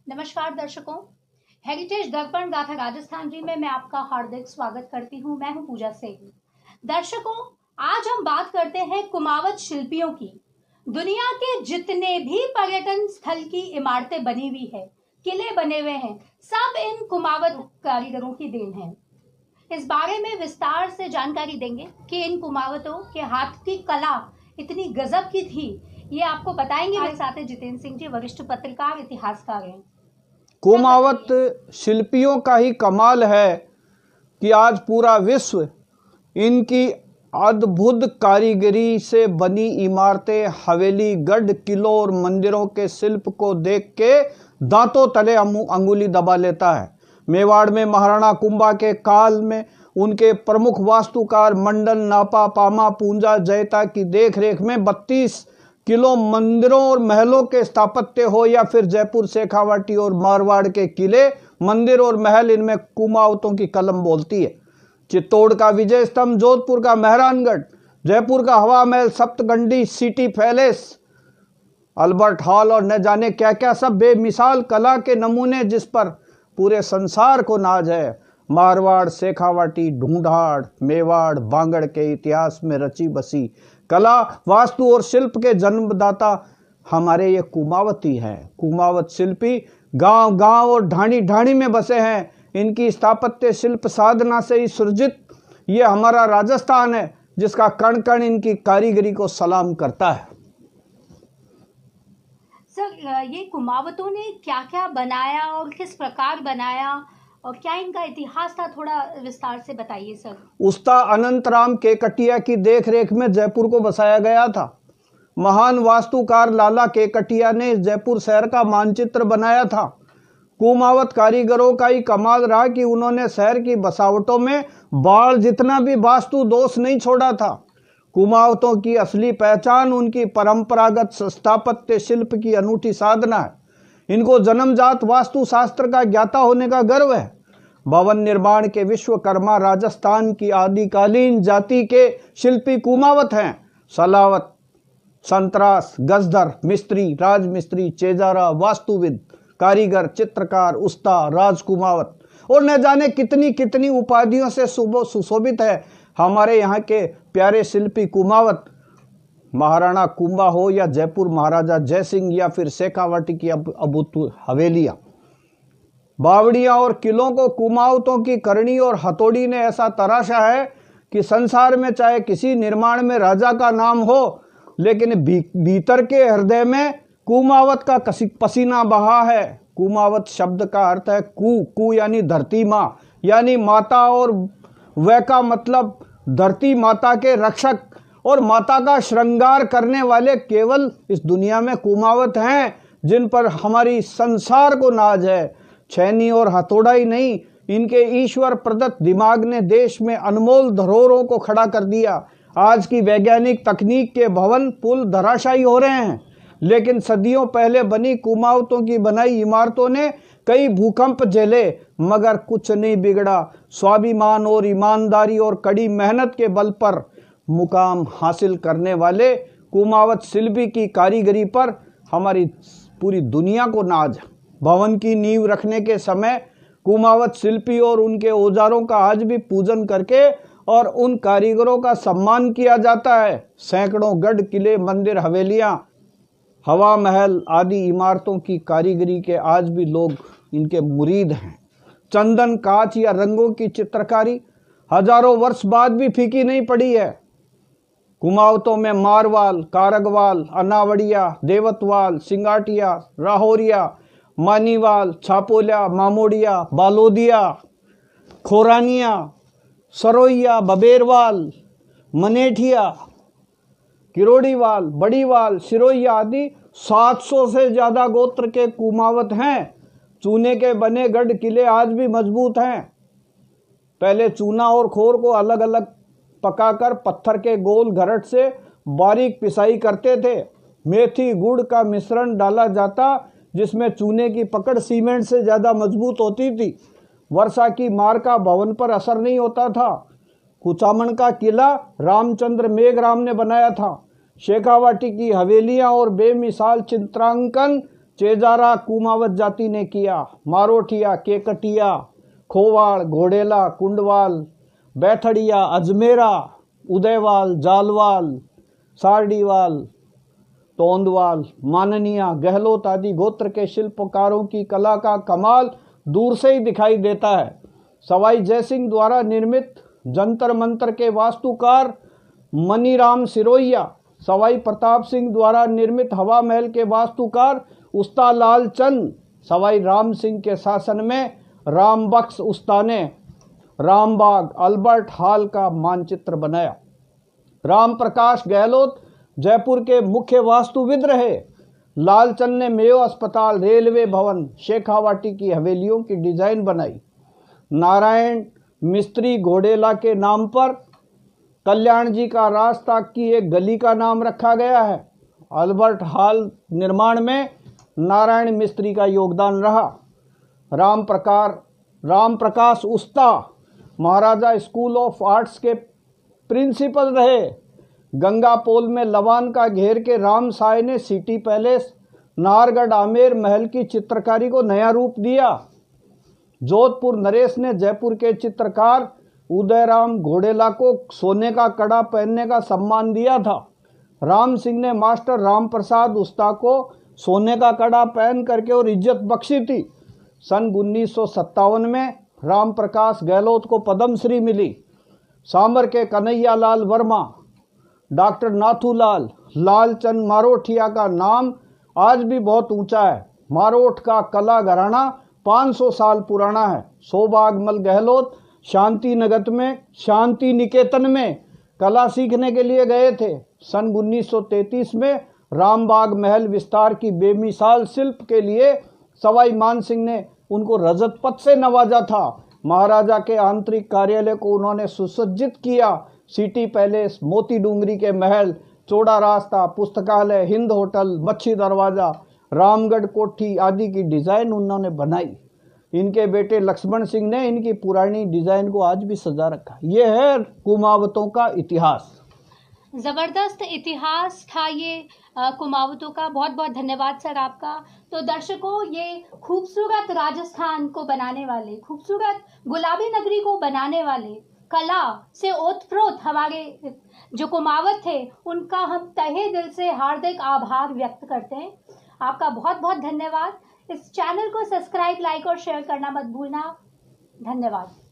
नमस्कार दर्शकों, हेरिटेज दर्पण गाथा राजस्थान जी में मैं आपका हार्दिक स्वागत करती हूँ। मैं हूँ पूजा सेठी। दर्शकों, आज हम बात करते हैं कुमावत शिल्पियों की। दुनिया के जितने भी पर्यटन स्थल की इमारतें बनी हुई है, किले बने हुए हैं, सब इन कुमावत कारीगरों की देन है। इस बारे में विस्तार से जानकारी देंगे कि इन कुमावतों के हाथ की कला इतनी गजब की थी, ये आपको बताएंगे। मेरे साथ है जितेंद्र सिंह जी, वरिष्ठ पत्रकार, इतिहासकार हैं। कुमावत शिल्पियों का ही कमाल है कि आज पूरा विश्व इनकी अद्भुत कारीगरी से बनी इमारतें, हवेली, गढ़, किलों और मंदिरों के शिल्प को देख के दांतों तले अंगुली दबा लेता है। मेवाड़ में महाराणा कुंभा के काल में उनके प्रमुख वास्तुकार मंडल, नापा, पामा, पूंजा, जयता की देखरेख में 32 किलो मंदिरों और महलों के स्थापत्य हो, या फिर जयपुर, शेखावाटी और मारवाड़ के किले, मंदिर और महल, इनमें कुमावतों की कलम बोलती है। चित्तौड़ का विजय स्तंभ, जोधपुर का मेहरानगढ़, जयपुर का हवा महल, सप्तगंडी सिटी पैलेस, अल्बर्ट हॉल और न जाने क्या क्या सब बेमिसाल कला के नमूने जिस पर पूरे संसार को नाज है। मारवाड़, शेखावाटी, ढूंढाड़, मेवाड़, बांगड़ के इतिहास में रची बसी कला, वास्तु और शिल्प के जन्मदाता हमारे ये कुमावती हैं। कुमावत शिल्पी गांव गांव और ढाणी ढाणी में बसे हैं। इनकी स्थापत्य शिल्प साधना से ही सृजित ये हमारा राजस्थान है, जिसका कण कण इनकी कारीगरी को सलाम करता है। सर, ये कुमावतों ने क्या क्या बनाया और किस प्रकार बनाया और क्या इनका इतिहास था, थोड़ा विस्तार से बताइए सर। उस्ताद अनंतराम केकटिया की देखरेख में जयपुर को बसाया गया था। महान वास्तुकार लाला केकटिया ने जयपुर शहर का मानचित्र बनाया था। कुमावत कारीगरों का ही कमाल रहा कि उन्होंने शहर की बसावटों में बाढ़ जितना भी वास्तु दोष नहीं छोड़ा था। कुमावतों की असली पहचान उनकी परंपरागत स्थापत्य शिल्प की अनूठी साधना है। इनको जन्मजात वास्तु शास्त्र का ज्ञाता होने का गर्व है। भवन निर्माण के विश्वकर्मा राजस्थान की आदिकालीन जाति के शिल्पी कुमावत हैं। सलावत, संतरास, गजधर, मिस्त्री, राजमिस्त्री, चेजारा, वास्तुविद, कारीगर, चित्रकार, उस्ताद, राजकुमावत और न जाने कितनी कितनी उपाधियों से सुशोभित है हमारे यहाँ के प्यारे शिल्पी कुमावत। महाराणा कुंभा हो या जयपुर महाराजा जयसिंह या फिर शेखावाटी की अभूतपूर्व हवेलियां, बावड़ियां और किलों को कुमावतों की करनी और हथौड़ी ने ऐसा तराशा है कि संसार में चाहे किसी निर्माण में राजा का नाम हो, लेकिन भीतर के हृदय में कुमावत का पसीना बहा है। कुमावत शब्द का अर्थ है कु यानी धरती माँ, यानी माता, और वह का मतलब धरती माता के रक्षक और माता का श्रृंगार करने वाले केवल इस दुनिया में कुमावत हैं, जिन पर हमारी संसार को नाज है। छैनी और हथौड़ा ही नहीं, इनके ईश्वर प्रदत्त दिमाग ने देश में अनमोल धरोहरों को खड़ा कर दिया। आज की वैज्ञानिक तकनीक के भवन पुल धराशायी हो रहे हैं, लेकिन सदियों पहले बनी कुमावतों की बनाई इमारतों ने कई भूकंप झेले, मगर कुछ नहीं बिगड़ा। स्वाभिमान और ईमानदारी और कड़ी मेहनत के बल पर मुकाम हासिल करने वाले कुमावत शिल्पी की कारीगरी पर हमारी पूरी दुनिया को नाज है। भवन की नींव रखने के समय कुमावत शिल्पी और उनके औजारों का आज भी पूजन करके और उन कारीगरों का सम्मान किया जाता है। सैकड़ों गढ़, किले, मंदिर, हवेलियां, हवा महल आदि इमारतों की कारीगरी के आज भी लोग इनके मुरीद हैं। चंदन, कांच या रंगों की चित्रकारी हजारों वर्ष बाद भी फीकी नहीं पड़ी है। कुमावतों में मारवाल, कारगवाल, अनावड़िया, देवतवाल, सिंगाटिया, राहोरिया, मानीवाल, छापोलिया, मामोड़िया, बालोदिया, खोरानिया, सरोइया, बबेरवाल, मनेठिया, किरोड़ीवाल, बड़ीवाल, सिरोइया आदि 700 से ज्यादा गोत्र के कुमावत हैं। चूने के बने गढ़ किले आज भी मजबूत हैं। पहले चूना और खोर को अलग अलग पकाकर पत्थर के गोल घरट से बारीक पिसाई करते थे। मेथी गुड़ का मिश्रण डाला जाता, जिसमें चूने की पकड़ सीमेंट से ज़्यादा मजबूत होती थी। वर्षा की मार का भवन पर असर नहीं होता था। कुचामन का किला रामचंद्र मेघराम ने बनाया था। शेखावाटी की हवेलियां और बेमिसाल चित्रांकन चेजारा कुमावत जाति ने किया। मारोठिया, केकटिया, खोवाड़, घोड़ेला, कुंडवाल, बैथड़िया, अजमेरा, उदयवाल, जालवाल, सारडीवाल, तोंदवाल, माननिया, गहलोत आदि गोत्र के शिल्पकारों की कला का कमाल दूर से ही दिखाई देता है। सवाई जयसिंह द्वारा निर्मित जंतर मंतर के वास्तुकार मनीराम सिरोहिया, सवाई प्रताप सिंह द्वारा निर्मित हवा महल के वास्तुकार उस्ता लाल चंद, सवाई राम सिंह के शासन में राम बख्श उस्ता ने रामबाग अल्बर्ट हॉल का मानचित्र बनाया। राम प्रकाश गहलोत जयपुर के मुख्य वास्तुविद रहे। लालचंद ने मेयो अस्पताल, रेलवे भवन, शेखावाटी की हवेलियों की डिजाइन बनाई। नारायण मिस्त्री घोड़ेला के नाम पर कल्याण जी का रास्ता की एक गली का नाम रखा गया है। अल्बर्ट हॉल निर्माण में नारायण मिस्त्री का योगदान रहा। राम प्रकाश उस्ता महाराजा स्कूल ऑफ आर्ट्स के प्रिंसिपल रहे। गंगा पोल में लवान का घेर के राम साय ने सिटी पैलेस, नाहरगढ़ आमेर महल की चित्रकारी को नया रूप दिया। जोधपुर नरेश ने जयपुर के चित्रकार उदयराम घोड़ेला को सोने का कड़ा पहनने का सम्मान दिया था। राम सिंह ने मास्टर राम प्रसाद उस्ता को सोने का कड़ा पहन करके और इज्जत बख्शी थी। सन 1957 में राम प्रकाश गहलोत को पद्मश्री मिली। सांबर के कन्हैया लाल वर्मा, डॉक्टर नाथूलाल, लालचंद मारोठिया का नाम आज भी बहुत ऊंचा है। मारोठ का कला घराना 500 साल पुराना है। सौभागमल गहलोत शांति निकेतन में कला सीखने के लिए गए थे। सन 1933 में रामबाग महल विस्तार की बेमिसाल शिल्प के लिए सवाई मान सिंह ने उनको रजत पद से नवाजा था। महाराजा के आंतरिक कार्यालय को उन्होंने सुसज्जित किया। सिटी पैलेस, मोती डूंगरी के महल, चौड़ा रास्ता, पुस्तकालय, हिंद होटल, मच्छी दरवाजा, रामगढ़ कोठी आदि की डिजाइन उन्होंने बनाई। इनके बेटे लक्ष्मण सिंह ने इनकी पुरानी डिजाइन को आज भी सजा रखा। ये है कुमावतों का इतिहास। जबरदस्त इतिहास था ये कुमावतों का। बहुत बहुत धन्यवाद सर आपका। तो दर्शकों, ये खूबसूरत राजस्थान को बनाने वाले, खूबसूरत गुलाबी नगरी को बनाने वाले, कला से ओतप्रोत हमारे जो कुमावत थे, उनका हम तहे दिल से हार्दिक आभार व्यक्त करते हैं। आपका बहुत बहुत धन्यवाद। इस चैनल को सब्सक्राइब, लाइक और शेयर करना मत भूलना। धन्यवाद।